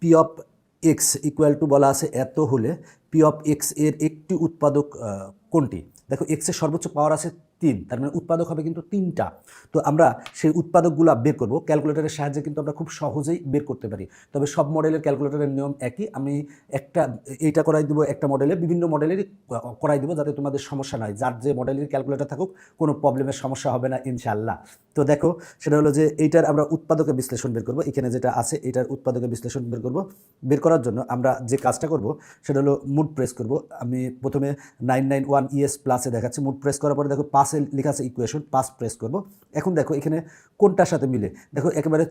P of x equal two বলা আছে এত হলে পি অফ এক্স এর একটি উৎপাদক কোনটি? দেখো এক্সের সর্বোচ্চ পাওয়ার আছে 3, তার মানে উৎপাদক হবে কিন্তু 3টা। তো আমরা সেই উৎপাদকগুলো বের করব ক্যালকুলেটরের সাহায্যে, কিন্তু আমরা খুব সহজেই বের করতে পারি। তবে সব মডেলের ক্যালকুলেটরের নিয়ম একই, আমি এইটা করাই দিব একটা মডেলে, বিভিন্ন মডেলেরই করাই দিব যাতে তোমাদের সমস্যা নয়, যার যে মডেলের ক্যালকুলেটর থাকুক কোনো প্রবলেমের সমস্যা হবে না ইনশাআল্লাহ। তো দেখো সেটা হলো যে এইটার আমরা উৎপাদকের বিশ্লেষণ বের করব, এখানে যেটা আছে এটার উৎপাদকের বিশ্লেষণ বের করব। বের করার জন্য আমরা যে কাজটা করব সেটা হলো মুড প্রেস করব। আমি প্রথমে 991 ES প্লাসে দেখাচ্ছি, মুড প্রেস করার পরে দেখো পাশে লেখা আছে ইকুয়েশন, পাস প্রেস করব। এখন দেখো এখানে কোনটার সাথে মিলে, দেখো একেবারে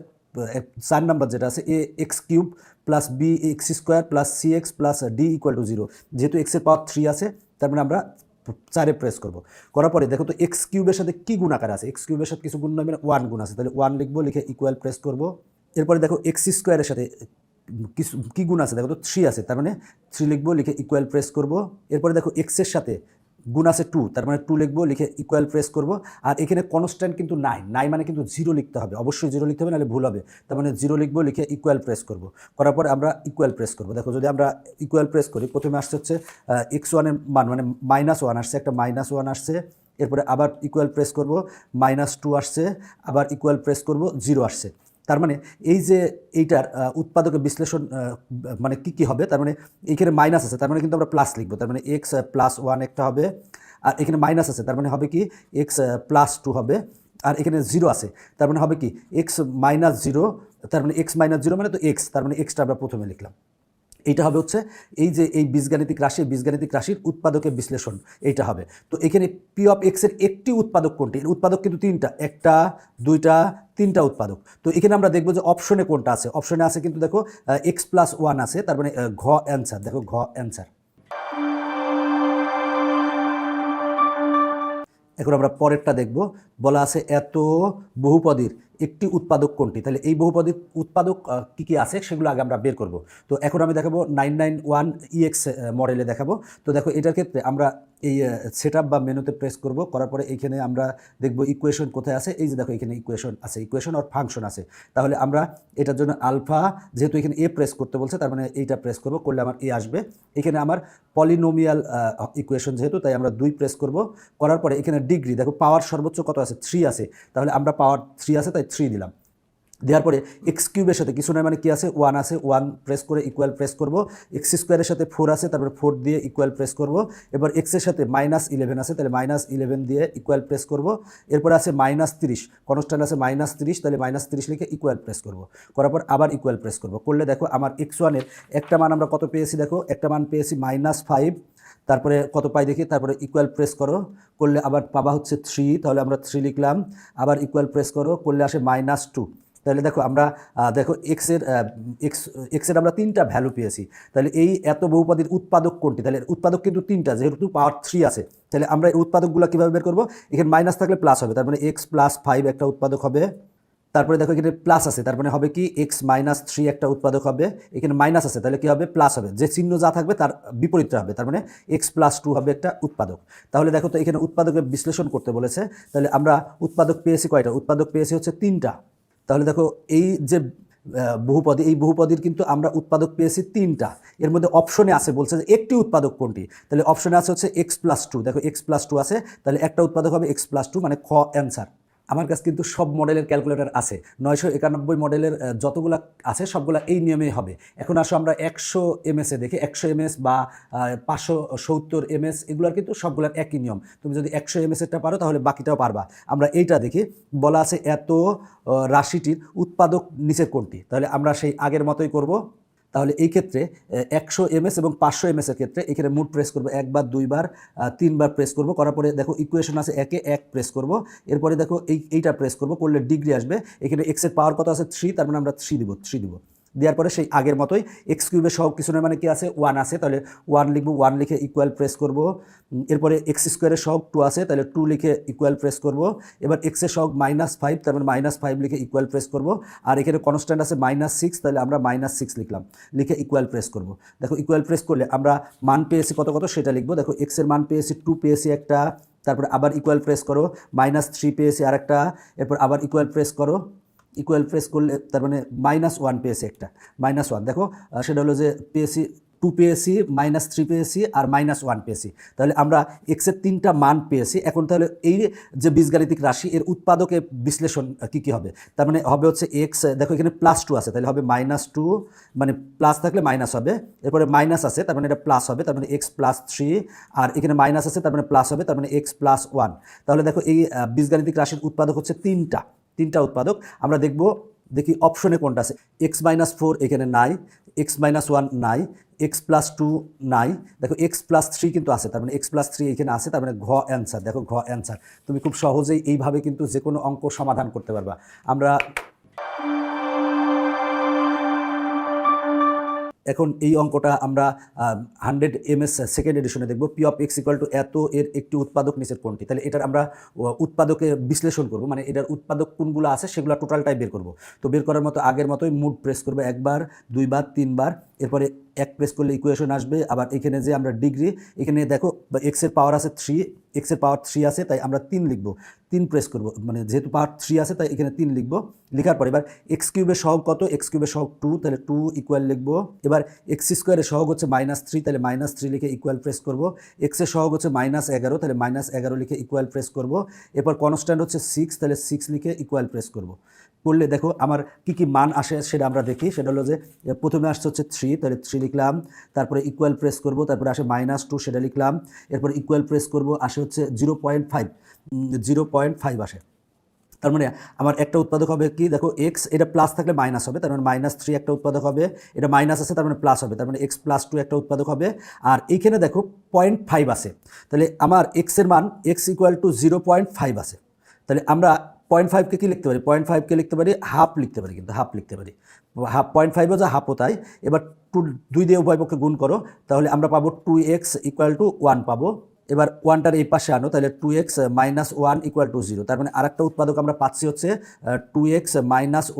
4 নাম্বার যেটা আছে a x cube plus b x square plus c x plus d equal to 0, যেহেতু এক্সের পাওয়ার 3 আছে তার মানে আমরা 4-এ প্রেস করব। করার পরে দেখো তো এক্স কিউবের সাথে কী গুণ আকার আছে, এক্স কিউবের সাথে কিছু গুণ নয় মানে 1 গুণ আছে, তাহলে 1 লিখবো, লিখে ইকুয়াল প্রেস করব। এরপরে দেখো এক্স স্কোয়ারের সাথে কিছু কী গুণ আছে, দেখো তো 3 আছে, তার মানে 3 লিখবো, লিখে ইকুয়াল প্রেস করব। এরপরে দেখো এক্সের সাথে গুণ আছে 2, তার মানে 2 লিখবো, লিখে ইকুয়াল প্রেস করব। আর এখানে কনস্ট্যান্ট কিন্তু নাই মানে কিন্তু 0 লিখতে হবে, অবশ্যই 0 লিখতে হবে, নাহলে ভুল হবে। তার মানে 0 লিখবো, লিখে ইকুয়াল প্রেস করব। করার পর আমরা ইকুয়াল প্রেস করব। দেখো যদি আমরা ইকুয়াল প্রেস করি, প্রথমে আসছে হচ্ছে x1-এর মান মানে -1 আসছে, একটা -1 আসছে। এরপরে আবার ইকুয়াল প্রেস করব, -2 আসছে, আবার ইকুয়াল প্রেস করব, 0 আসছে। তার মানে এই যে এইটার উৎপাদকের বিশ্লেষণ মানে কী হবে, তার মানে এইখানে মাইনাস আছে, তার মানে কিন্তু আমরা প্লাস লিখবো, তার মানে x +1 একটা হবে। আর এখানে মাইনাস আছে, তার মানে হবে কি x +2 হবে। আর এখানে 0 আছে, তার মানে হবে কি x -0, তার মানে x -0 মানে তো x, তার মানে এক্সটা আমরা প্রথমে লিখলাম। এইটা হবে হচ্ছে এই যে এই বীজগাণিতিক রাশির উৎপাদকের বিশ্লেষণ এইটা হবে। তো এখানে পি অফ এক্সের একটি উৎপাদক কোনটি? উৎপাদক কিন্তু 3টা, 1টা 2টা 3টা উৎপাদক। তো এখানে আমরা দেখবো যে অপশনে কোনটা আছে, অপশনে আছে কিন্তু দেখো x +1 আছে, তার মানে ঘ অ্যান্সার, দেখো ঘ অ্যান্সার। এখন আমরা পরেরটা দেখব, বলা আছে এত বহুপদীর একটি উৎপাদক কোনটি? তাহলে এই বহুপদীর উৎপাদক কী কী আছে সেগুলো আগে আমরা বের করব। তো এখন আমি দেখাবো 991 EX মডেলে দেখাবো। তো দেখো এটার ক্ষেত্রে আমরা এই সেটআপ বা মেনুতে প্রেস করব, করার পরে এইখানে আমরা দেখব ইকুয়েশন কোথায় আছে, এই যে দেখো এখানে ইকুয়েশন আছে, ইকুয়েশন আর ফাংশন আছে। তাহলে আমরা এটার জন্য আলফা, যেহেতু এখানে এ প্রেস করতে বলছে তার মানে এইটা প্রেস করব, করলে আমার এ আসবে। এখানে আমার পলিনোমিয়াল ইকুয়েশন যেহেতু, তাই আমরা 2 প্রেস করব। করার পরে এখানে ডিগ্রি, দেখো পাওয়ার সর্বোচ্চ কত আছে, 3 আছে, তাহলে আমরা পাওয়ার 3 আছে তাই 3 দিলাম। দেওয়ার পরে এক্স কিউবের সাথে কিছু নয় মানে কি আছে, 1 আছে, 1 প্রেস করে ইকুয়াল প্রেস করব। এক্স স্কোয়ারের সাথে 4 আছে, তারপরে 4 দিয়ে ইকুয়াল প্রেস করব। এবার এক্সের সাথে -11 আছে, তাহলে -11 দিয়ে ইকুয়াল প্রেস করব। এরপরে আছে -30, কনস্ট্যান্ট আছে -30, তাহলে -30 লিখে ইকুয়াল প্রেস করব। করার পর আবার ইকুয়াল প্রেস করব, করলে দেখো আমার x1-এর একটা মান আমরা কত পেয়েছি, দেখো একটা মান পেয়েছি -5, তারপরে কত পাই দেখি, তারপরে ইকুয়াল প্রেস করো, করলে আবার পাবা হচ্ছে 3, তাহলে আমরা 3 লিখলাম। আবার ইকুয়াল প্রেস করো, করলে আসে -2। তাহলে দেখো আমরা দেখো এক্সের আমরা 3টা ভ্যালু পেয়েছি। তাহলে এই এত বহুপদীর উৎপাদক কোনটি? তাহলে উৎপাদক কিন্তু 3টা, যেহেতু পাওয়ার 3 আছে। তাহলে আমরা এই উৎপাদকগুলো কীভাবে বের করবো, এখানে মাইনাস থাকলে প্লাস হবে, তার মানে x +5 একটা উৎপাদক হবে। তারপরে দেখো এখানে প্লাস আছে, তার মানে হবে কি x -3 একটা উৎপাদক হবে। এখানে মাইনাস আছে, তাহলে কি হবে, প্লাস হবে, যে চিহ্ন যা থাকবে তার বিপরীতটা হবে, তার মানে x +2 হবে একটা উৎপাদক। তাহলে দেখো তো এখানে উৎপাদকের বিশ্লেষণ করতে বলেছে, তাহলে আমরা উৎপাদক পেয়েছি কয়টা, উৎপাদক পেয়েছি হচ্ছে 3টা। তাহলে দেখো এই যে বহুপদী, এই বহুপদীর কিন্তু আমরা উৎপাদক পেয়েছি 3টা। এর মধ্যে অপশনে আছে বলছে যে একটি উৎপাদক কোনটি, তাহলে অপশনে আছে হচ্ছে x +2, দেখো x +2 আছে, তাহলে একটা উৎপাদক হবে x +2, মানে খ অ্যান্সার। আমার কাছে কিন্তু সব মডেলের ক্যালকুলেটর আছে, 991 মডেলের যতগুলো আছে সবগুলো এই নিয়মেই হবে। এখন আসো আমরা 100 MS-এ দেখি, 100 MS বা 570 MS এগুলোর কিন্তু সবগুলোর একই নিয়ম। তুমি যদি 100 MS-এরটা পারো তাহলে বাকিটাও পারবা। আমরা এইটা দেখি, বলা আছে এত রাশিটির উৎপাদক নিচের কোনটি? তাহলে আমরা সেই আগের মতোই করব। তাহলে এই ক্ষেত্রে 100 MS এবং 500 MS-এর ক্ষেত্রে এখানে মুড প্রেস করব, একবার 2বার 3বার প্রেস করব। করার পরে দেখো ইকুয়েশন আছে 1 প্রেস করব। এরপরে দেখো এইটা প্রেস করব, করলে ডিগ্রি আসবে। এখানে এক্সের পাওয়ার কত আছে, 3, তার মানে আমরা 3 দিব। দেওয়ার পরে সেই আগের মতোই এক্স কিউবের সহগ কিছু নয় মানে কি আছে, 1 আছে, তাহলে 1 লিখব, 1 লিখে ইকুয়াল প্রেস করব। এরপরে এক্স স্কোয়ারের সহগ 2 আছে, তাহলে 2 লিখে ইকুয়াল প্রেস করব। এবার এক্সের সহগ -5, তার মানে -5 লিখে ইকুয়াল প্রেস করব। আর এখানে কনস্ট্যান্ট আছে -6, তাহলে আমরা -6 লিখলাম, লিখে ইকুয়াল প্রেস করব। দেখো ইকুয়াল প্রেস করলে আমরা মান পেয়েছি কত সেটা লিখবো। দেখো এক্সের মান পেয়েছি 2 পেয়েছি একটা, তারপরে আবার ইকুয়াল প্রেস করো, -3 পেয়েছি আরেকটা, এরপর আবার ইকুয়াল প্রেস করো, ইকুয়াল প্রেস করলে তার মানে -1 পেয়েছি একটা, -1 দেখো সেটা হলো যে পেয়েছি 2 পেয়েছি, -3 পেয়েছি আর -1 পেয়েছি। তাহলে আমরা এক্সের 3টা মান পেয়েছি। এখন তাহলে এই যে বীজগাণিতিক রাশি এর উৎপাদকে বিশ্লেষণ কী হবে, তার মানে হবে হচ্ছে এক্স, দেখো এখানে +2 আছে, তাহলে হবে -2, মানে প্লাস থাকলে মাইনাস হবে, এরপরে মাইনাস আছে তার মানে এটা প্লাস হবে, তার মানে x+3, আর এখানে মাইনাস আছে তার মানে প্লাস হবে, তার মানে x+1। তাহলে দেখো এই বীজগাণিতিক রাশির উৎপাদক হচ্ছে তিনটা উৎপাদক। আমরা দেখি অপশনে কোনটা আছে। x-4 এখানে নাই, x-1 নাই, x+2 নাই, দেখো x+3 কিন্তু আছে, তার মানে x+3 এখানে আছে, তার মানে ঘ অ্যান্সার। দেখো ঘ অ্যান্সার। তুমি খুব সহজেই এইভাবে কিন্তু যে কোনো অঙ্ক সমাধান করতে পারবা। আমরা এখন এই অঙ্কটা আমরা 100 ms সেকেন্ড এডিশনে দেখব। P of x equal to এত এর একটি উৎপাদক নিচের কোনটি। তাহলে এটার আমরা উৎপাদকে বিশ্লেষণ করব, মানে এটার উৎপাদক কোনগুলো আছে সেগুলো টোটালটাই বের করব। তো বের করার মতো আগের মতোই মুড প্রেস করবো 1 বার 2 বার 3 বার, এরপরে 1 প্রেস করলে ইকুয়েশন আসবে। আবার এখানে যে আমরা ডিগ্রি, এখানে দেখো এক্সের পাওয়ার আছে 3, এক্সের পাওয়ার 3 আছে তাই আমরা 3 লিখব, 3 প্রেস করব, মানে যেহেতু পাওয়ার 3 আছে তাই এখানে 3 লিখব। লেখার পর এবার এক্স কিউবের সহগ কত, এক্স কিউবের সহগ 2, তাহলে 2 ইকুয়াল লিখব। এবার এক্স স্কোয়ারের সহগ হচ্ছে -3, তাহলে -3 লিখে ইকুয়াল প্রেস করব। এক্সের সহগ হচ্ছে -11, তাহলে -11 লিখে ইকুয়াল প্রেস করব। এরপর কনস্ট্যান্ট হচ্ছে 6, তাহলে 6 লিখে ইকুয়াল প্রেস করব। করলে দেখো আমার কি মান আসে সেটা আমরা দেখি। সেটা হলো যে প্রথমে আসছে হচ্ছে 3, তাহলে 3 লিখলাম, তারপরে ইকুয়াল প্রেস করব, তারপরে আসে -2 সেটা লিখলাম, এরপর ইকুয়াল প্রেস করব, আসে হচ্ছে 0.5 আসে। তার মানে আমার একটা উৎপাদক হবে কি, দেখো এক্স, এটা প্লাস থাকলে মাইনাস হবে, তার মানে -3 একটা উৎপাদক হবে, এটা মাইনাস আছে তার মানে প্লাস হবে, তার মানে x+2 একটা উৎপাদক হবে। আর এইখানে দেখো 0.5 আছে, তাহলে আমার এক্সের মান x ইকুয়াল টু 0.5 আছে। তাহলে আমরা 0.5কে কি লিখতে পারি, 0.5কে লিখতে পারি হাফ লিখতে পারি, কিন্তু হাফ লিখতে পারি, হাফ 0.5ও যা হাফও তাই। এবার 2 দিয়ে উভয় পক্ষে গুণ করো, তাহলে আমরা পাবো 2x ইকুয়াল টু 1 পাবো। এবার 1টার এই পাশে আনো, তাহলে 2x - 1 ইকুয়াল টু 0, তার মানে আরেকটা উৎপাদক আমরা পাচ্ছি হচ্ছে 2x -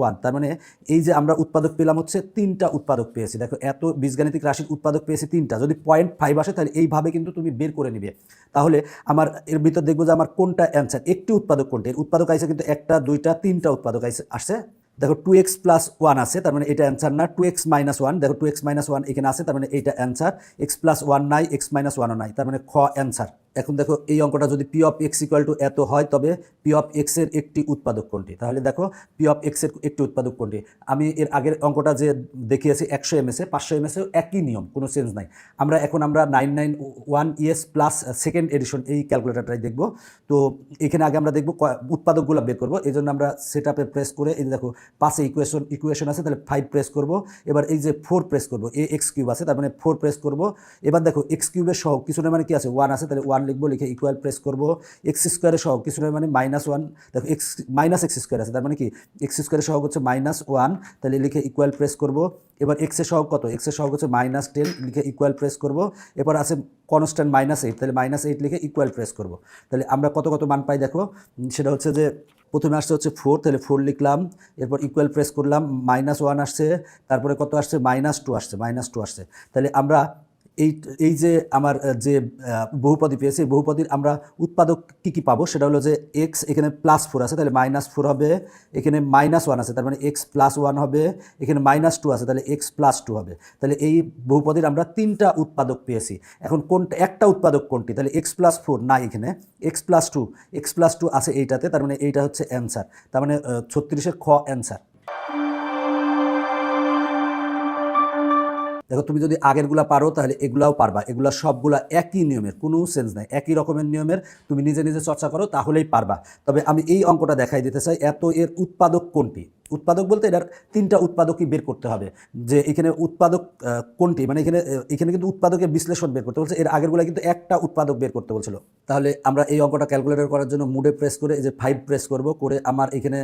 1। তার মানে এই যে আমরা উৎপাদক পেলাম হচ্ছে 3টা উৎপাদক পেয়েছি। দেখো এত বীজগাণিতিক রাশির উৎপাদক পেয়েছি 3টা। যদি 0.5 আসে তাহলে এইভাবে কিন্তু তুমি বের করে নিবে। তাহলে আমার এর ভিতর দেখবো যে আমার কোনটা অ্যান্সার, একটি উৎপাদক কোনটা। এর উৎপাদক আইসে কিন্তু 1টা 2টা 3টা উৎপাদক আসছে। দেখো 2x+1 আছে, তার মানে এটা অ্যান্সার না। 2x-1, দেখো 2x-1 এখানে আছে, তার মানে এইটা অ্যান্সার। x+1 নাই, x-1ও নাই, তার মানে খ অ্যান্সার। এখন দেখো এই অঙ্কটা যদি P of x equal to এত হয় তবে পি অফ এক্সের একটি উৎপাদক কোনটি। তাহলে দেখো পি অফ এক্সের একটি উৎপাদক কোনটি। আমি এর আগের অঙ্কটা যে দেখিয়েছি 100 ms, 500 ms একই নিয়ম, কোনো চেঞ্জ নাই। আমরা 991 ES প্লাস সেকেন্ড এডিশন এই ক্যালকুলেটারটাই দেখব। তো এখানে আগে আমরা দেখব উৎপাদকগুলো বের করবো। এই জন্য আমরা সেট আপে প্রেস করে, এই দেখো 5 ইকুয়েশন আছে, তাহলে 5 প্রেস করব। এবার এই যে 4 প্রেস করব, এক্স কিউব আছে, তার মানে 4 প্রেস করব। এবার দেখো এক্স কিউবের সহ কিছু না মানে কি আছে, 1 আছে, তাহলে 1 লিখবো, লিখে ইকুয়াল প্রেস করব। এক্স স্কোয়ারের সহগ কিছু নয় মানে -1, দেখো এক্স -x² আছে, তার মানে কি এক্স স্কোয়ারের সহগ হচ্ছে -1, তাহলে লিখে ইকুয়াল প্রেস করব। এবার এক্সের সহগ কত, এক্সের সহগ হচ্ছে -10, লিখে ইকুয়াল প্রেস করব। এবার আছে কনস্ট্যান্ট -8, তাহলে -8 লিখে ইকুয়াল প্রেস করব। তাহলে আমরা কত মান পাই দেখো, সেটা হচ্ছে যে প্রথমে আসছে হচ্ছে 4, তাহলে 4 লিখলাম, এরপর ইকুয়াল প্রেস করলাম, -1 আসছে, তারপরে কত আসছে, -2 আসছে, -2 আসছে। তাহলে আমরা এই যে আমার যে বহুপদী পেয়েছি, বহুপদীর আমরা উৎপাদক কি পাবো, সেটা হলো যে এক্স এখানে +4 আছে, তাহলে -4 হবে, এখানে -1 আছে, তার মানে x+1 হবে, এখানে -2 আছে, তাহলে x+2 হবে। তাহলে এই বহুপদীর আমরা 3টা উৎপাদক পেয়েছি। এখন কোনটা একটা উৎপাদক কোনটি, তাহলে x+4 না, এখানে x+2 আছে এইটাতে, তার মানে এইটা হচ্ছে অ্যান্সার। তার মানে 36-এর খ অ্যান্সার। দেখো তুমি যদি আগেরগুলা পারো তাহলে এগুলাও পারবা, এগুলা সবগুলা একই নিয়মের, কোনো চেঞ্জ নাই, একই রকমের নিয়মের। তুমি নিজে নিজে চর্চা করো তাহলেই পারবা। তবে আমি এই অঙ্কটা দেখাই দিতে চাই, এত এর উৎপাদক কোনটি। উৎপাদক বলতে এটার 3টা উৎপাদকই বের করতে হবে, যে এখানে উৎপাদক কোনটি, মানে এখানে কিন্তু উৎপাদকের বিশ্লেষণ বের করতে বলছে। এর আগেরগুলা কিন্তু একটা উৎপাদক বের করতে বলছিল। তাহলে আমরা এই অঙ্কটা ক্যালকুলেটর করার জন্য মুডে প্রেস করে এই যে 5 প্রেস করব, করে আমার এখানে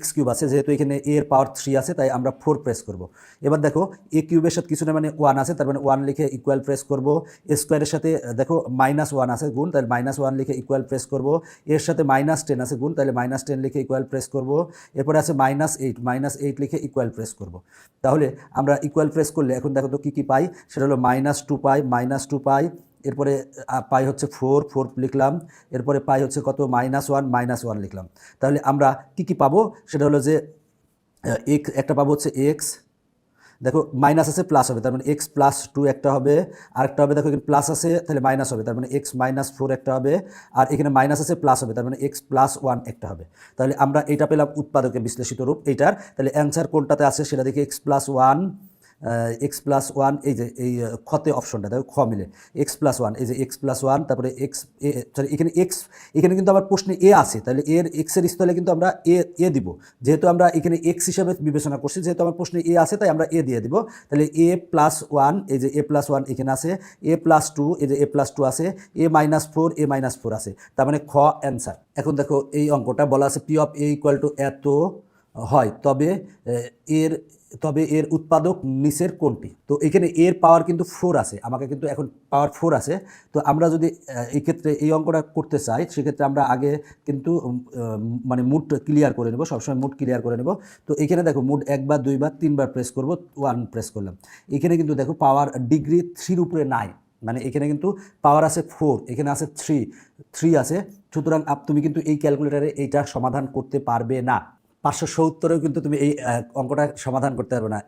x³ আছে, যেহেতু এখানে এর পাওয়ার 3 আছে তাই আমরা 4 প্রেস করব। এবার দেখো এ কিউবের সাথে কিছু না মানে 1 আছে, তার মানে 1 লিখে ইকুয়াল প্রেস করব। এ স্কোয়ারের সাথে দেখো -1 আছে গুণ, তাহলে -1 লিখে ইকুয়াল প্রেস করব। এর সাথে -10 আছে গুণ, তাহলে -10 লিখে ইকুয়াল প্রেস করব। এরপরে আছে -8 লিখে ইকুয়াল প্রেস করব। তাহলে আমরা ইকুয়াল প্রেস করলে এখন দেখো তো কী পাই, সেটা হলো -2 পাই, -2 পাই, এরপরে পাই হচ্ছে 4 লিখলাম, এরপরে পাই হচ্ছে কত -1 লিখলাম। তাহলে আমরা কি পাবো সেটা হলো যে এক্স একটা পাবো হচ্ছে এক্স, দেখো মাইনাস আছে প্লাস হবে, তার মানে এক্স প্লাস 2 একটা হবে, আরেকটা হবে দেখো এখানে প্লাস আছে তাহলে মাইনাস হবে, তার মানে এক্স -4 একটা হবে, আর এখানে মাইনাস আছে প্লাস হবে, তার মানে এক্স +1 একটা হবে। তাহলে আমরা এটা পেলাম উৎপাদকের বিশ্লেষিত রূপ এইটার। তাহলে অ্যান্সার কোনটাতে আছে সেটা দেখি, x+1 এই যে এই খতে অপশনটা দেখো, খ মিলে x+1, এই যে x+1, তারপরে এক্স সরি এখানে এক্স, এখানে কিন্তু আমার প্রশ্নে এ আছে, তাহলে এর এক্সের স্থলে কিন্তু আমরা এ দিব, যেহেতু আমরা এখানে এক্স হিসাবে বিবেচনা করছি, যেহেতু আমার প্রশ্নে এ আছে তাই আমরা এ দিয়ে দিব। তাহলে a+1, এই যে a+1 এখানে আছে, a+2, এই যে a+2 আছে, a-4 আছে, তার মানে খ অ্যান্সার। এখন দেখো এই অঙ্কটা বলা আছে P of A equal to এত হয় তবে এর উৎপাদক নিচের কোনটি। তো এখানে এর পাওয়ার কিন্তু 4 আছে, আমাকে কিন্তু এখন পাওয়ার 4 আছে। তো আমরা যদি এই ক্ষেত্রে এই অঙ্কটা করতে চাই সেক্ষেত্রে আমরা আগে কিন্তু মানে মুড ক্লিয়ার করে নেব, সবসময় মুড ক্লিয়ার করে নেব। তো এখানে দেখো মুড 1 বার 2 বার 3 বার প্রেস করব, 1 প্রেস করলাম। এখানে কিন্তু দেখো পাওয়ার ডিগ্রি 3 উপরে নাই, মানে এখানে কিন্তু পাওয়ার আছে 4, এখানে আছে 3 আছে। সুতরাং তুমি কিন্তু এই ক্যালকুলেটারে এইটা সমাধান করতে পারবে না। 570-এও কিন্তু তুমি এই অঙ্কটা সমাধান করতে পারবে না।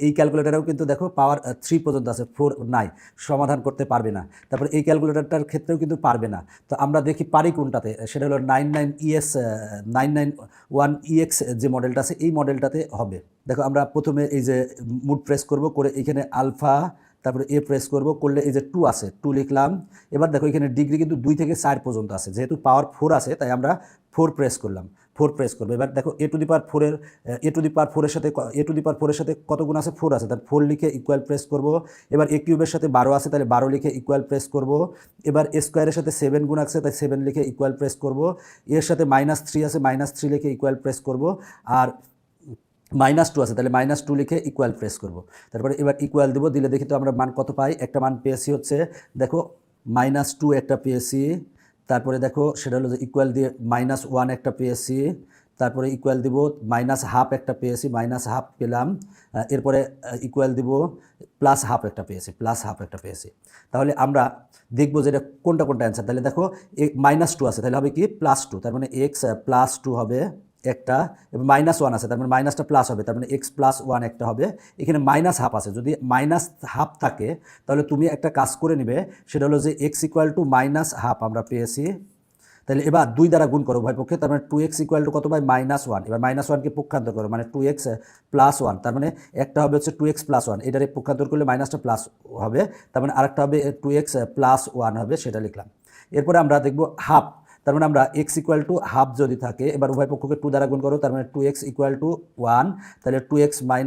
এই ক্যালকুলেটারেও কিন্তু দেখো পাওয়ার 3 পর্যন্ত আছে, 4 নাই, সমাধান করতে পারবে না। তারপরে এই ক্যালকুলেটারটার ক্ষেত্রেও কিন্তু পারবে না। তো আমরা দেখি পারি কোনটাতে, সেটা হলো 991EX যে মডেলটা আছে এই মডেলটাতে হবে। দেখো আমরা প্রথমে এই যে মুড প্রেস করব, করে এখানে আলফা, তারপরে এ প্রেস করব, করলে এই যে 2 আছে, 2 লিখলাম। এবার দেখো এখানে ডিগ্রি কিন্তু 2 থেকে 4 পর্যন্ত আছে, যেহেতু পাওয়ার 4 আছে তাই আমরা 4 প্রেস করলাম, 4 প্রেস করবো। এবার দেখো এ টু দি পাওয়ার 4-এর সাথে কত গুণ আছে, 4 আছে, তার 4 লিখে ইকুয়াল প্রেস করব। এবার এ কিউবের সাথে 12 আছে, তাহলে 12 লিখে ইকুয়াল প্রেস করব। এবার এ স্কোয়ারের সাথে 7 গুণ আছে, তাই 7 লিখে ইকুয়াল প্রেস করব। এর সাথে -3 আছে, -3 লিখে ইকুয়াল প্রেস করব। আর -2 আছে, তাহলে -2 লিখে ইকুয়াল প্রেস করব। তারপরে এবার ইকুয়াল দেবো, দিলে দেখি তো আমরা মান কত পাই। একটা মান পেয়েছি হচ্ছে দেখো -2 একটা পেয়েছি, তারপরে দেখো সেটা হলো যে ইকুয়াল দিয়ে -1 একটা পেয়েছি, তারপরে ইকুয়াল দিব -1/2 একটা পেয়েছি, -1/2 পেলাম। এরপরে ইকুয়াল দিব +1/2 একটা পেয়েছি, তাহলে আমরা দেখবো যে এটা কোনটা অ্যান্সার। তাহলে দেখো -2 আছে, তাহলে হবে কি +2, তার মানে x +2 হবে একটা, এবং -1 আছে, তার মানে মাইনাসটা প্লাস হবে, তার মানে x+1 একটা হবে। এখানে -1/2 আছে, যদি -1/2 থাকে তাহলে তুমি একটা কাজ করে নেবে, সেটা হলো যে x = -1/2 আমরা পেয়েছি। তাহলে এবার 2 দ্বারা গুণ করো উভয় পক্ষে, তার মানে 2x = কত পাই, -1। এবার -1কে পক্ষান্তর করো, মানে 2x + 1, তার মানে একটা হবে হচ্ছে 2x + 1, এটারে পক্ষান্তর করলে মাইনাসটা প্লাস হবে, তার মানে আরেকটা হবে 2x + 1 হবে, সেটা লিখলাম। এরপরে আমরা দেখব হাফ, তার মানে আমরা x = হাফ যদি থাকে, এবার উভয় পক্ষকে 2 দ্বারা গুণ করো, তার মানে 2x = 1, তাহলে 2x - 1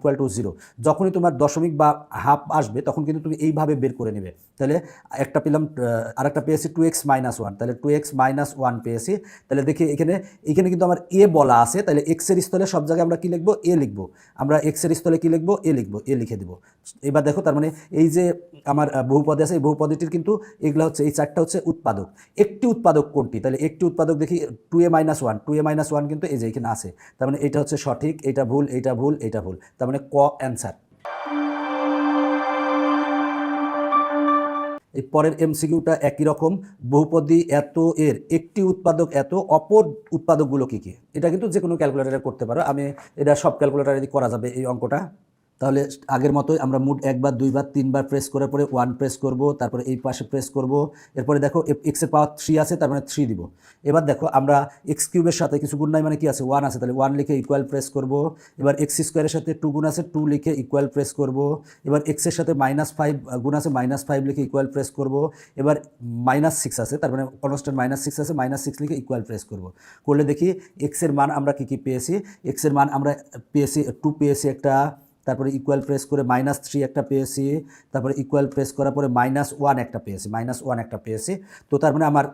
= 0। যখনই তোমার দশমিক বা হাফ আসবে তখন কিন্তু তুমি এইভাবে বের করে নেবে। তাহলে একটা পেলাম, আরেকটা পেয়েছি 2x - 1, তাহলে 2x - 1 পেয়েছি। তাহলে দেখি এখানে কিন্তু আমার এ বলা আছে, তাহলে x এর স্থলে সব জায়গায় আমরা কি লিখবো, এ লিখবো। আমরা x এর স্থলে কি লিখবো, এ লিখবো, এ লিখে দেবো। এবার দেখো তার মানে এই যে আমার বহুপদী আছে, এই বহুপদীটির কিন্তু এগুলো হচ্ছে, এই 4টা হচ্ছে উৎপাদক। একটি উৎপাদক কোনটি, তাহলে একটি উৎপাদক দেখি 2a - 1 কিন্তু এই যে এখানে আছে, তার মানে এটা হচ্ছে সঠিক, এটা ভুল, এটা ভুল, এটা ভুল, তার মানে ক অ্যান্সার। এই পরের এমসিকিউটা একই রকম, বহুপদী এত এর একটি উৎপাদক এত, অপর উৎপাদকগুলো কী কী। এটা কিন্তু যে কোনো ক্যালকুলেটারে করতে পারো, আমি এটা সব ক্যালকুলেটারে করা যাবে এই অঙ্কটা। তাহলে আগের মতোই আমরা মুড 1 বার 2 বার 3 বার প্রেস করার পরে 1 প্রেস করব, তারপরে এই পাশে প্রেস করব। এরপরে দেখো x এর পাওয়ার 3 আছে, তার মানে 3 দিব। এবার দেখো আমরা x কিউবের সাথে কিছু গুণ নাই, মানে কি আছে 1 আছে, তাহলে 1 লিখে ইকুয়াল প্রেস করব। এবার x স্কোয়ারের সাথে 2 গুণ আছে, 2 লিখে ইকুয়াল প্রেস করব। এবার x এর সাথে -5 গুণ আছে, -5 লিখে ইকুয়াল প্রেস করব। এবার -6 আছে, তার মানে কনস্ট্যান্ট -6 আছে, -6 লিখে ইকুয়াল প্রেস করব। করলে দেখি x এর মান আমরা কি পেয়েছি। x এর মান আমরা পেয়েছি 2 পেয়েছি একটা, তারপরে ইকুয়াল প্রেস করে -3 একটা পেয়েছি, তারপরে ইকুয়াল প্রেস করার পরে -1 একটা পেয়েছি। তো তার মানে আমার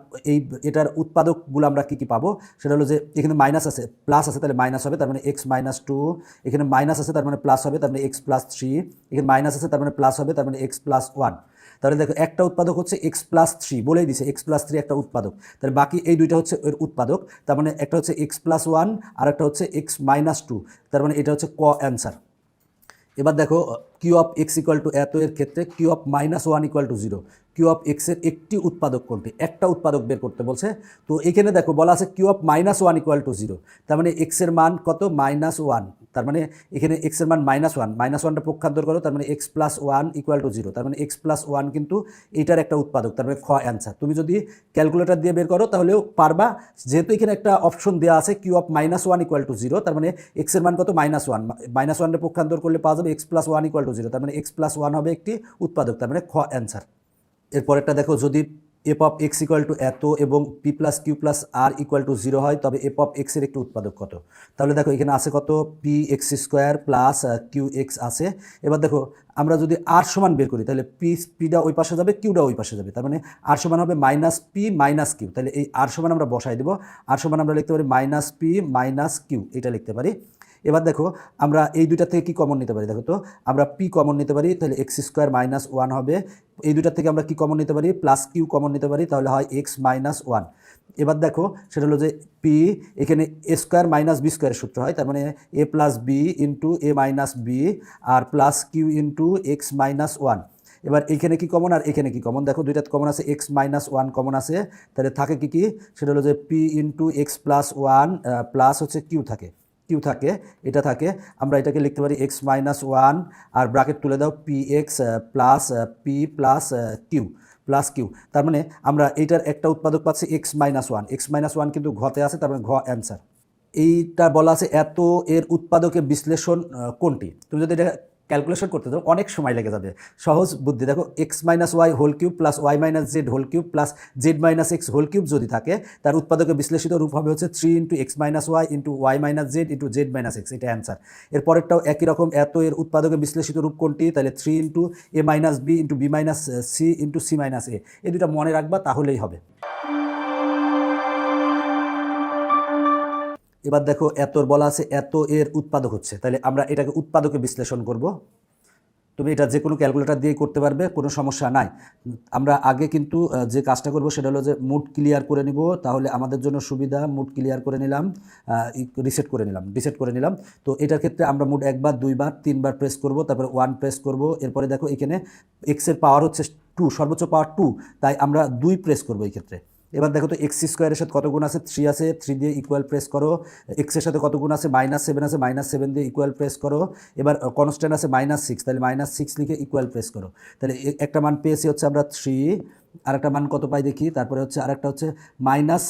এটার উৎপাদকগুলো আমরা কি পাবো, সেটা হলো যে এখানে মাইনাস আছে, প্লাস আছে, তাহলে মাইনাস হবে, তার মানে x - 2, এখানে মাইনাস আছে তার মানে প্লাস হবে, তার মানে x + 3, এখানে মাইনাস আছে তার মানে প্লাস হবে, তার মানে x + 1। তাহলে দেখো একটা উৎপাদক হচ্ছে x + 3, বলেই দিছে x + 3 একটা উৎপাদক, তাহলে বাকি এই দুইটা হচ্ছে এর উৎপাদক। তার মানে একটা হচ্ছে x + 1 আর একটা হচ্ছে x - 2, তার মানে এটা হচ্ছে ক অ্যান্সার। এবার দেখো q of x equal to এত এর ক্ষেত্রে q of minus one equal to zero, q of এক্সের একটি উৎপাদক কোনটি, একটা উৎপাদক বের করতে বলছে। তো এখানে দেখো বলা আছে q of minus one equal to zero, তার মানে এক্সের মান কত মাইনাস ওয়ান, তার মানে এখানে এক্সের মান মাইনাস ওয়ান, মাইনাস ওয়ানটা পক্ষান্তর করো, তার মানে x plus one equal to zero, তার মানে এক্স প্লাস ওয়ান কিন্তু এটার একটা উৎপাদক, তার মানে খ অ্যান্সার। তুমি যদি ক্যালকুলেটর দিয়ে বের করো তাহলেও পারবা, যেহেতু এখানে একটা অপশন দেওয়া আছে q of minus one equal to zero, তার মানে এক্সের মান কত মাইনাস ওয়ান, মাইনাস ওয়ানটা পক্ষান্তর করলে পাওয়া যাবে x plus one equal to zero, তার মানে এক্স প্লাস ওয়ান হবে একটি উৎপাদক, তার মানে খ অ্যান্সার। এরপরেরটা দেখো, যদি f of x equal to এত এবং p plus q plus r equal to zero হয়, তবে এফ অফ এক্সের একটি উৎপাদক কত। তাহলে দেখো এখানে আছে কত p x square plus q x আছে। এবার দেখো আমরা যদি আর সমান বের করি তাহলে পিটা ওই পাশে যাবে, কিউটা ওই পাশে যাবে, তার মানে আর সমান হবে মাইনাস পি মাইনাস কিউ। তাহলে এই আর সমান আমরা বসাই দেবো, আর সমান আমরা লিখতে পারি মাইনাস পি মাইনাস কিউ, এটা লিখতে পারি। এবার দেখো আমরা এই দুইটা থেকে কি কমন নিতে পারি, দেখো তো আমরা পি কমন নিতে পারি, তাহলে এক্স স্কোয়ার মাইনাস ওয়ান হবে। এই দুইটা থেকে আমরা কি কমন নিতে পারি, প্লাস কিউ কমন নিতে পারি, তাহলে হয় এক্স মাইনাস ওয়ান। এবার দেখো সেটা হলো যে পি, এখানে এ স্কোয়ার মাইনাস বি স্কোয়ারের সূত্র হয়, তার মানে a plus b into a minus b আর plus q into x minus one. এবার এইখানে কি কমন আর এখানে কি কমন, দেখো দুইটা কমন আছে, এক্স মাইনাস ওয়ান কমন আছে, তাহলে থাকে কি কি, সেটা হলো যে p into x plus one plus হচ্ছে কিউ থাকে, এটা থাকে, আমরা এটাকে লিখতে পারি এক্স মাইনাস ওয়ান আর ব্র্যাকেট তুলে দাও p x plus p plus q, তার মানে আমরা এইটার একটা উৎপাদক পাচ্ছি এক্স মাইনাস ওয়ান কিন্তু ঘতে আছে, তার মানে ঘ অ্যান্সার। এইটা বলা আছে এত এর উৎপাদকের বিশ্লেষণ কোনটি। তুমি যদি এটা ক্যালকুলেশন করতে দাও অনেক সময় লেগে যাবে, সহজ বুদ্ধি। দেখো x minus y whole cube plus y minus z whole cube plus z minus x whole cube যদি থাকে, তার উৎপাদকের বিশ্লেষিত রূপ হবে হচ্ছে 3 into x minus y into y minus z into z minus x, এটা অ্যান্সার। এরপরেরটাও একই রকম, এত এর উৎপাদকের বিশ্লেষিত রূপ কোনটি, তাহলে 3 into a minus b into b minus c into c minus a, এই দুটা মনে রাখবা তাহলেই হবে। এবার দেখো এতর বলা আছে এত এর উৎপাদক হচ্ছে, তাহলে আমরা এটাকে উৎপাদকে বিশ্লেষণ করব। তুমি এটা যে কোনো ক্যালকুলেটর দিয়ে করতে পারবে, কোনো সমস্যা নাই। আমরা আগে কিন্তু যে কাজটা করব সেটা হলো যে মুড ক্লিয়ার করে নিব, তাহলে আমাদের জন্য সুবিধা। মুড ক্লিয়ার করে নিলাম, রিসেট করে নিলাম। তো এটার ক্ষেত্রে আমরা মুড একবার দুইবার তিনবার প্রেস করব, তারপরে 1 প্রেস করব। এরপরে দেখো এখানে এক্সের পাওয়ার হচ্ছে 2, সর্বোচ্চ পাওয়ার 2, তাই আমরা 2 প্রেস করবো এই ক্ষেত্রে। এবার দেখো তো এক্স স্কোয়ারের সাথে কত গুণ আছে, 3 আছে, 3 দিয়ে ইকুয়াল প্রেস করো। এক্সের সাথে কত গুণ আছে, -7 আছে, -7 দিয়ে ইকুয়াল প্রেস করো। এবার কনস্ট্যান্ট আছে -6, তাহলে -6 লিখে ইকুয়াল প্রেস করো। তাহলে একটা মান পেয়েছি হচ্ছে আমরা 3, আর একটা মান কত পাই দেখি। তারপরে হচ্ছে আরেকটা হচ্ছে মাইনাস,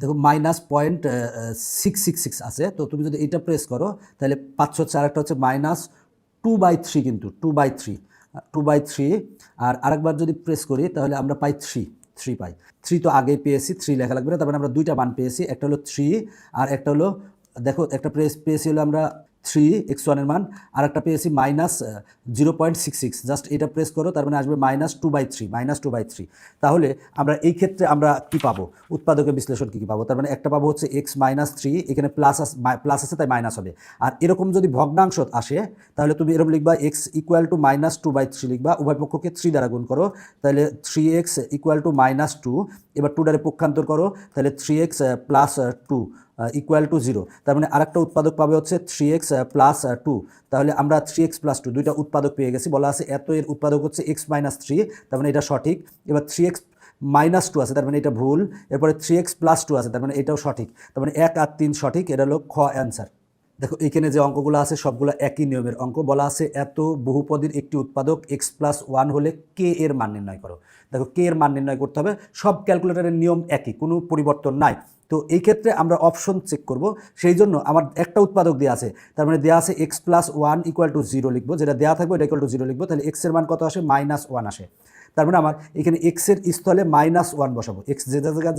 দেখো -0.666 আছে। তো তুমি যদি এটা প্রেস করো তাহলে পাচ্ছ হচ্ছে আরেকটা হচ্ছে -2/3, কিন্তু 2/3। আর আরেকবার যদি প্রেস করি তাহলে আমরা পাই 3 পাই। 3 তো আগেই পেয়েছি, 3 লেখা লাগবে না। তারপরে আমরা দুইটা মান পেয়েছি, একটা হলো 3 আর একটা হলো, দেখো একটা পেয়েছি হলো আমরা 3x1 এর মান, আর একটা পেয়েছি -0.66। জাস্ট এটা প্রেস করো, তার মানে আসবে -2/3। তাহলে আমরা এই ক্ষেত্রে আমরা কি পাবো, উৎপাদকের বিশ্লেষণ কী পাবো। তার মানে একটা পাবো হচ্ছে x-3, এখানে প্লাস আছে তাই মাইনাস হবে। আর এরকম যদি ভগ্নাংশ আসে তাহলে তুমি এরকম লিখবা x ইকুয়াল টু -2/3 লিখবা, উভয় পক্ষকে 3 দ্বারা গুণ করো, তাহলে 3x ইকুয়াল টু -2। এবার 2 দ্বারা পক্ষান্তর করো, তাহলে 3x প্লাস 2 ইকুয়াল টু 0। তার মানে আরেকটা উৎপাদক পাবে হচ্ছে 3x প্লাস 2। তাহলে আমরা 3x প্লাস 2 দুইটা উৎপাদক পেয়ে গেছি। বলা আছে এত এর উৎপাদক হচ্ছে x-3, তার মানে এটা সঠিক। এবার 3x -2 আছে, তার মানে এটা ভুল। এরপরে 3x প্লাস 2 আছে, তার মানে এটাও সঠিক। তার মানে 1 আর 3 সঠিক, এটা হলো খ অ্যান্সার। দেখো এইখানে যে অঙ্কগুলো আছে সবগুলো একই নিয়মের অঙ্ক। বলা আছে এত বহুপদীর একটি উৎপাদক x+1 হলে কে এর মান নির্ণয় করো। দেখো কে এর মান নির্ণয় করতে হবে, সব ক্যালকুলেটরের নিয়ম একই, কোনো পরিবর্তন নাই। তো এই ক্ষেত্রে আমরা অপশন চেক করব, সেই জন্য আমার একটা উৎপাদক দেওয়া আছে, তার মানে দেওয়া আছে x+1 ইকুয়াল টু 0 লিখবো, যেটা দেওয়া থাকবে এটা ইকুয়াল টু 0 লিখবো। তাহলে x এর মান কত আসে, -1 আসে। তার মানে আমার এখানে x এর স্থলে -1 বসাবো, x যে জায়গায়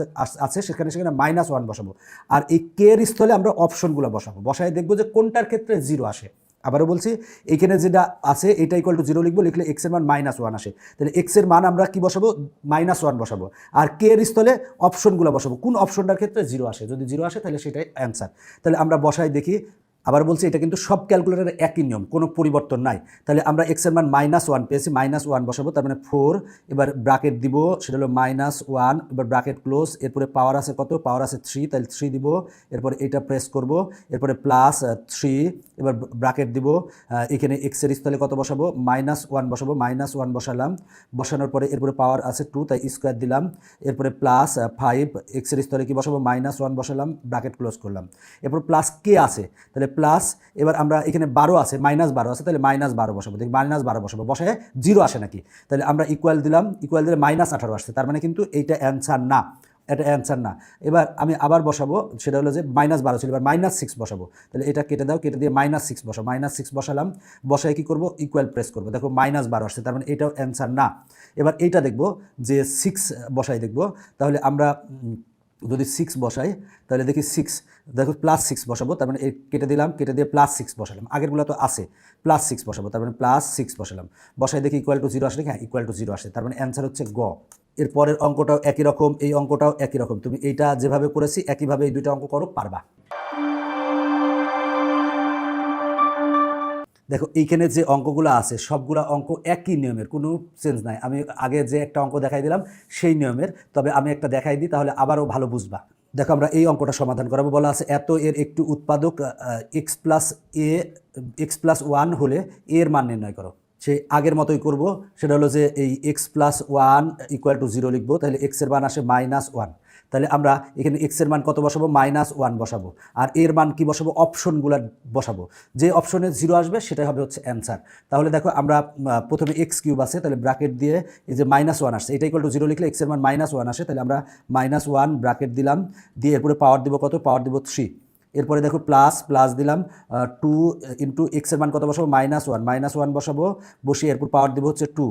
আছে সেখানে -1 বসাবো। আর এই কে এর স্থলে আমরা অপশনগুলো বসাই দেখবো যে কোনটার ক্ষেত্রে 0 আসে। আবারও বলছি, এইখানে যেটা আছে এটা ইকুয়াল টু 0 লিখবো, লিখলে x এর মান -1 আসে। তাহলে x এর মান আমরা কি বসাবো, -1 বসাবো। আর কে এর স্থলে অপশনগুলো বসাবো, কোন অপশনটার ক্ষেত্রে 0 আসে। যদি 0 আসে তাহলে সেটাই অ্যান্সার। তাহলে আমরা বসাই দেখি, আবার বলছি এটা কিন্তু সব ক্যালকুলেটরের একই নিয়ম, কোনো পরিবর্তন নাই। তাহলে আমরা এক্সের মান -1 পেয়েছি, -1 বসাবো, তার মানে 4, এবার ব্র্যাকেট দিব, সেটা হলো -1, এবার ব্র্যাকেট ক্লোজ, এরপরে পাওয়ার আছে কত, পাওয়ার আছে 3, তাহলে 3 দিব, এরপরে এটা প্রেস করব, এরপরে +3, এবার ব্র্যাকেট দিব, এখানে এক্সের স্থলে কত বসাবো, -1 বসাবো, -1 বসালাম, বসানোর পরে এরপরে পাওয়ার আছে 2, তাই স্কোয়ার দিলাম, এরপরে +5, এক্সের স্থলে কি বসাবো, -1 বসালাম, ব্র্যাকেট ক্লোজ করলাম, এরপর প্লাস কে আছে, তাহলে প্লাস, এবার আমরা এখানে 12 আছে, -12 আছে, তাহলে -12 বসাবো, দেখি -12 বসাবো, বসায় 0 আসে নাকি, তাহলে আমরা ইকুয়াল দিলাম, ইকুয়াল দিলে -18 আসছে, তার মানে কিন্তু এইটা অ্যান্সার না, এটা অ্যান্সার না। এবার আমি আবার বসাবো, সেটা হলো যে -12 ছিল, এবার -6 বসাবো, তাহলে এটা কেটে দাও, কেটে দিয়ে -6 বসাবো, -6 বসালাম, বসায় কি করব, ইকুয়াল প্রেস করবো, দেখো -12 আসছে, তার মানে এটাও অ্যান্সার না। এবার এইটা দেখবো যে 6 বসাই দেখবো, তাহলে আমরা যদি 6 বসাই তাহলে দেখি 6, দেখো +6 বসাবো, তার মানে কেটে দিলাম, কেটে দিয়ে +6 বসালাম, আগেরগুলো তো আছে, +6 বসাবো, তার মানে +6 বসালাম, বসাই দেখি =0 আসে, হ্যাঁ =0 আসে, তার মানে অ্যান্সার হচ্ছে গ। এরপরের অঙ্কটাও একই রকম, এই অঙ্কটাও একই রকম, তুমি এইটা যেভাবে করেছি একইভাবে এই দুইটা অঙ্ক করো, পারবা। দেখো এইখানে যে অঙ্কগুলো আছে সবগুলো অঙ্ক একই নিয়মের, কোনো চেঞ্জ নাই। আমি আগে যে একটা অঙ্ক দেখাই দিলাম সেই নিয়মের, তবে আমি একটা দেখাই দিই তাহলে আবারও ভালো বুঝবা। দেখো আমরা এই অঙ্কটা সমাধান করাবো, বলা আছে এত এর একটি উৎপাদক x+1 হলে এর মান নির্ণয় করো। সেই আগের মতোই করব, সেটা হলো যে এই x+1 = 0 লিখবো, তাহলে x এর মান আসে -1, তাহলে আমরা এখানে x এর মান কত বসাবো, -1 বসাবো, আর এর মান কি বসাবো, অপশনগুলো বসাবো, যে অপশনে 0 আসবে সেটাই হবে হচ্ছে অ্যান্সার। তাহলে দেখো আমরা প্রথমে x³ আছে, তাহলে ব্র্যাকেট দিয়ে এই যে -1 আসছে, এটা = 0 লিখলে x এর মান -1 আসে, তাহলে আমরা -1 ব্র্যাকেট দিলাম, দিয়ে এরপরে পাওয়ার দিব কত, পাওয়ার দিব 3, এরপরে দেখো প্লাস দিলাম 2 × x এর মান কত বসাবো, -1 বসাবো, বসিয়ে এরপর পাওয়ার দিব হচ্ছে 2,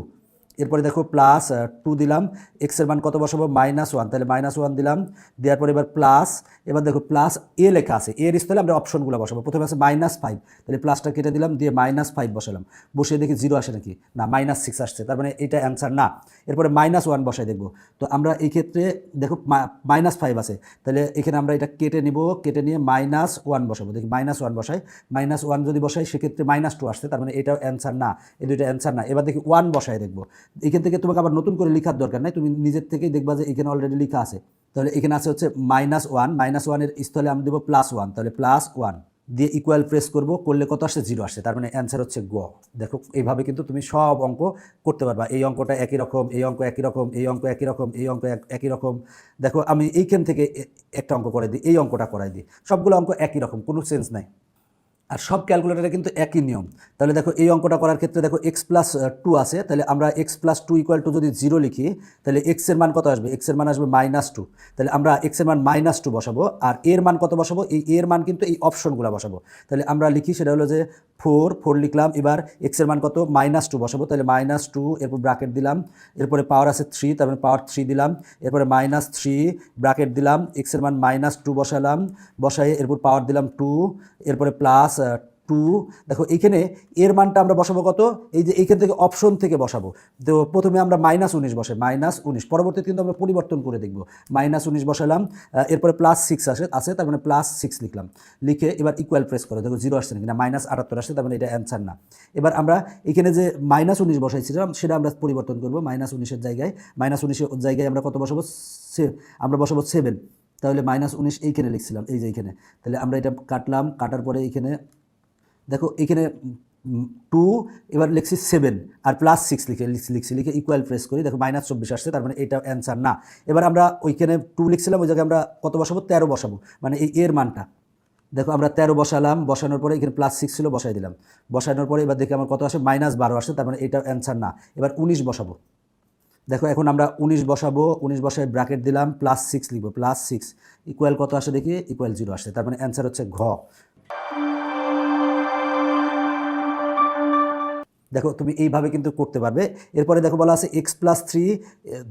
এরপরে দেখো +2 দিলাম, x এর মান কত বসাবো, -1, তাহলে -1 দিলাম, দেওয়ার পরে এবার প্লাস, এবার দেখো +a লেখা আছে, এর স্থলে আমরা অপশনগুলো বসাবো, প্রথমে আছে -5, তাহলে প্লাসটা কেটে দিলাম, দিয়ে -5 বসালাম, বসিয়ে দেখি 0 আসে নাকি, না -6 আসছে, তার মানে এটা অ্যান্সার না। এরপরে -1 বসাই দেখবো, তো আমরা এই ক্ষেত্রে দেখো -5 আছে, তাহলে এখানে আমরা এটা কেটে নিব, কেটে নিয়ে -1 বসাবো, দেখি -1 বসাই, -1 যদি বসাই সেক্ষেত্রে -2 আসছে, তার মানে এটাও অ্যান্সার না, এই দুইটা অ্যান্সার না। এবার দেখি 1 বসাই দেখবো, এখান থেকে তোমাকে আবার নতুন করে লেখার দরকার নাই, তুমি নিজের থেকেই দেখবা যে এখানে অলরেডি লেখা আছে, তাহলে এখানে আছে হচ্ছে -1 এর স্থলে আমি দেবো +1, তাহলে +1 দিয়ে ইকুয়াল প্রেস করব, করলে কত আসছে, 0 আসছে, তার মানে অ্যান্সার হচ্ছে গ। দেখো এইভাবে কিন্তু তুমি সব অঙ্ক করতে পারবা, এই অঙ্কটা একই রকম, এই অঙ্ক একই রকম, এই অঙ্ক একই রকম, এই অঙ্ক একই রকম। দেখো আমি এইখান থেকে একটা অঙ্ক করে দিই, এই অঙ্কটা করাই দিই, সবগুলো অঙ্ক একই রকম, কোনো চেঞ্জ নাই, আর সব ক্যালকুলেটারে কিন্তু একই নিয়ম। তাহলে দেখো এই অঙ্কটা করার ক্ষেত্রে দেখো x+2 আছে, তাহলে আমরা x+2 = যদি 0 লিখি, তাহলে x এর মান কত আসবে, x এর মান আসবে -2, তাহলে আমরা x এর মান -2 বসাবো, আর এর মান কত বসাবো, এই এর মান কিন্তু এই অপশনগুলো বসাবো, তাহলে আমরা লিখি, সেটা হলো যে 4 লিখলাম, এবার x এর মান কত, -2 বসাবো, তাহলে -2, এরপর ব্র্যাকেট দিলাম, এরপরে পাওয়ার আছে 3, তারপরে পাওয়ার 3 দিলাম, এরপরে -3 ব্র্যাকেট দিলাম, x এর মান -2 বসালাম, বসাই এরপর পাওয়ার দিলাম 2, এরপরে +2, দেখো এইখানে এর মানটা আমরা বসাবো কত, এই যে এইখান থেকে অপশন থেকে বসাবো, তো প্রথমে আমরা -19 বসে, -19, পরবর্তীতে কিন্তু আমরা পরিবর্তন করে দেখব, -19 বসালাম, এরপরে +6 আছে, তার মানে +6 লিখলাম, লিখে এবার ইকুয়াল প্রেস করো, দেখো 0 আসছে নাকি, না -78 আসছে, তার মানে এটা অ্যান্সার না। এবার আমরা এখানে যে -19 বসাইছিলাম সেটা আমরা পরিবর্তন করবো, -19-এর জায়গায়, -19-এর জায়গায় আমরা কত বসাবো, আমরা বসাবো 7, তাহলে -19 এইখানে লিখছিলাম, এই যে এইখানে, তাহলে আমরা এটা কাটলাম, কাটার পরে এইখানে দেখো এইখানে 2, এবার লিখছি 7 আর +6 লিখে ইকুয়াল প্রেস করি, দেখো -24 আসছে, তার মানে এটা অ্যান্সার না। এবার আমরা ওইখানে 2 লিখছিলাম, ওই জায়গায় আমরা কত বসাবো, 13 বসাবো, মানে এই এর মানটা দেখো আমরা 13 বসালাম, বসানোর পরে এখানে +6 ছিল, বসাই দিলাম, বসানোর পরে এবার দেখি আমার কত আসে, -12 আসছে, তার মানে এটা অ্যান্সার না। এবার 19 বসাবো, দেখো এখন আমরা 19 বসাবো, 19 বসায় ব্র্যাকেট দিলাম, +6 লিখবো, +6 ইকুয়াল কত আসে দেখি, = 0 আসছে, তার মানে অ্যান্সার হচ্ছে ঘ। দেখো তুমি এইভাবে কিন্তু করতে পারবে। এরপরে দেখো বলা আছে x+3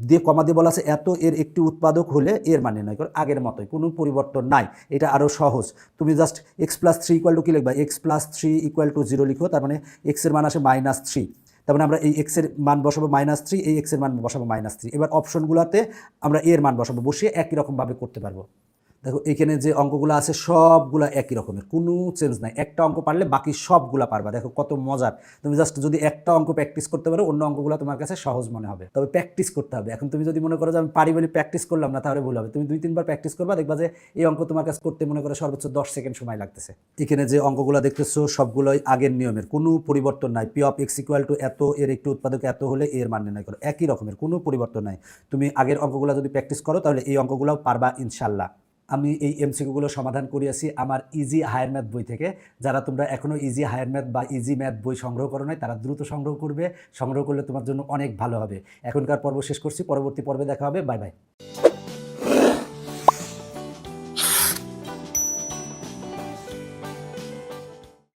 দিয়ে কমা দিয়ে বলা আছে এত এর একটি উৎপাদক হলে এর মান নির্ণয় করো, আগের মতোই, কোনো পরিবর্তন নাই, এটা আরও সহজ। তুমি জাস্ট x+3 = কি লিখবা, x+3 = 0 লিখো, তার মানে x এর মান আসে -3, তার মানে আমরা এই x এর মান বসাবো -3, এই x এর মান বসাবো -3, এবার অপশনগুলোতে আমরা এর মান বসাবো, বসিয়ে একই রকমভাবে করতে পারবো। দেখো এখানে যে অঙ্কগুলো আছে সবগুলা একই রকমের, কোনো চেঞ্জ নাই। একটা অঙ্ক পারলে বাকি সবগুলা পারবা। দেখো কত মজার। তুমি জাস্ট যদি একটা অঙ্ক প্র্যাকটিস করতে পারো, অন্য অঙ্কগুলো তোমার কাছে সহজ মনে হবে। তবে প্র্যাকটিস করতে হবে। এখন তুমি যদি মনে করো যে আমি পারি বলে প্র্যাকটিস করলাম না, তাহলে ভুল হবে। তুমি 2-3 বার প্র্যাকটিস করবা, দেখবা যে এই অঙ্ক তোমার কাছে করতে মনে করো সর্বোচ্চ 10 সেকেন্ড সময় লাগতেছে। এখানে যে অঙ্কগুলো দেখতেছো সবগুলোই আগের নিয়মের, কোনো পরিবর্তন নাই। P of x equal to এত, এর একটি উৎপাদক এত হলে এর মান নির্ণয় করো, একই রকমের, কোনো পরিবর্তন নাই। তুমি আগের অঙ্কগুলো যদি প্র্যাকটিস করো তাহলে এই অঙ্কগুলোও পারবা ইনশাল্লাহ। আমি এই এমসিকিউগুলো সমাধান করিয়েছি আমার ইজি হায়ার ম্যাথ বই থেকে। যারা তোমরা এখনও ইজি হায়ার ম্যাথ বা ইজি ম্যাথ বই সংগ্রহ করো নাই, তারা দ্রুত সংগ্রহ করবে। সংগ্রহ করলে তোমার জন্য অনেক ভালো হবে। এখনকার পর্ব শেষ করছি, পরবর্তী পর্বে দেখা হবে। Bye bye.